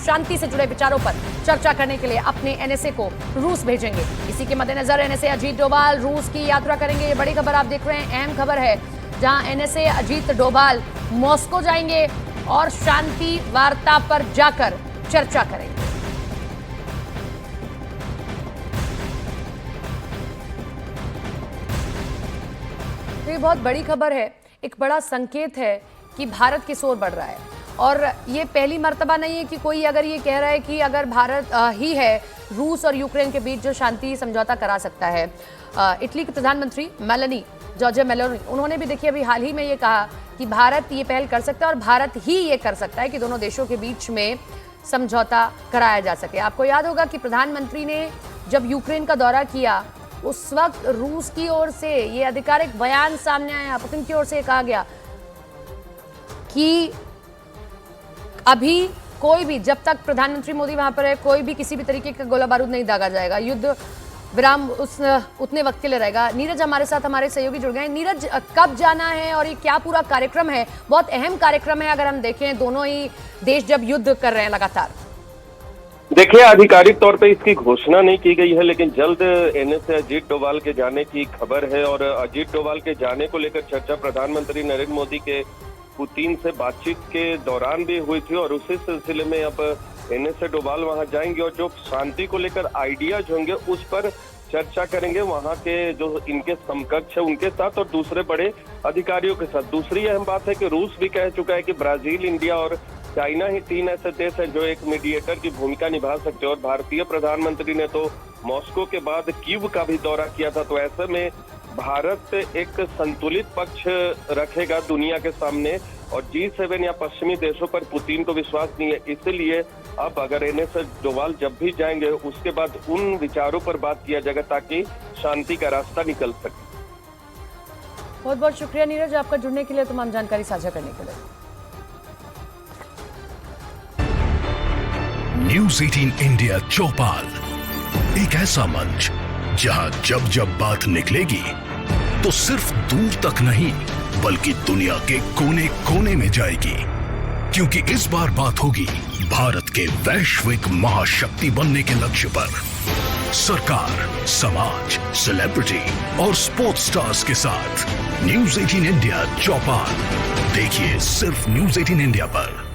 शांति से जुड़े विचारों पर चर्चा करने के लिए अपने एनएसए को रूस भेजेंगे। इसी के मद्देनजर एनएसए अजीत डोभाल रूस की यात्रा करेंगे। ये बड़ी खबर आप देख रहे हैं, अहम खबर है, जहां एनएसए अजीत डोभाल मॉस्को जाएंगे और शांति वार्ता पर जाकर चर्चा करेंगे। तो ये बहुत बड़ी खबर है, एक बड़ा संकेत है कि भारत की ओर बढ़ रहा है। और ये पहली मर्तबा नहीं है कि कोई अगर ये कह रहा है कि अगर भारत ही है रूस और यूक्रेन के बीच जो शांति समझौता करा सकता है। इटली की प्रधानमंत्री मेलानी जॉर्जिया मेलोनी, उन्होंने भी देखिए अभी हाल ही में ये कहा कि भारत ये पहल कर सकता है और भारत ही ये कर सकता है कि दोनों देशों के बीच में समझौता कराया जा सके। आपको याद होगा कि प्रधानमंत्री ने जब यूक्रेन का दौरा किया उस वक्त रूस की ओर से ये आधिकारिक बयान सामने आया, पुतिन की ओर से कहा गया कि अभी कोई भी, जब तक प्रधानमंत्री मोदी वहां पर है, कोई भी किसी भी तरीके का गोला बारूद नहीं दागा जाएगा, युद्ध विराम उतने वक्त के लिए रहेगा। नीरज हमारे साथ, हमारे सहयोगी जुड़ गए। नीरज, कब जाना है और ये क्या पूरा कार्यक्रम है? बहुत अहम कार्यक्रम है अगर हम देखें, दोनों ही देश जब युद्ध कर रहे हैं लगातार। देखिए, आधिकारिक तौर पे इसकी घोषणा नहीं की गई है, लेकिन जल्द एनएसए अजीत डोभाल के जाने की खबर है। और अजीत डोभाल के जाने को लेकर चर्चा प्रधानमंत्री नरेंद्र मोदी के पुतिन से बातचीत के दौरान भी हुई थी और उसी सिलसिले में अब एनएसए डोभाल वहां जाएंगे और जो शांति को लेकर आइडियाज होंगे उस पर चर्चा करेंगे वहां के जो इनके समकक्ष है उनके साथ और दूसरे बड़े अधिकारियों के साथ। दूसरी अहम बात है कि रूस भी कह चुका है कि ब्राजील, इंडिया और चाइना ही 3 ऐसे देश हैं जो एक मीडिएटर की भूमिका निभा सकते हैं। और भारतीय प्रधानमंत्री ने तो मॉस्को के बाद कीव का भी दौरा किया था। तो ऐसे में भारत एक संतुलित पक्ष रखेगा दुनिया के सामने और G7 या पश्चिमी देशों पर पुतिन को विश्वास नहीं है। इसलिए अब अगर एनएसए डोभाल जब भी जाएंगे उसके बाद उन विचारों पर बात किया जाएगा ताकि शांति का रास्ता निकल सके। बहुत बहुत शुक्रिया नीरज आपका जुड़ने के लिए, तमाम जानकारी साझा करने के लिए। न्यूज़ 18 इंडिया चौपाल, एक ऐसा मंच जहां जब जब बात निकलेगी तो सिर्फ दूर तक नहीं बल्कि दुनिया के कोने कोने में जाएगी, क्योंकि इस बार बात होगी भारत के वैश्विक महाशक्ति बनने के लक्ष्य पर। सरकार, समाज, सेलिब्रिटी और स्पोर्ट्स स्टार्स के साथ न्यूज़ 18 इंडिया चौपाल देखिए सिर्फ न्यूज़ 18 इंडिया पर।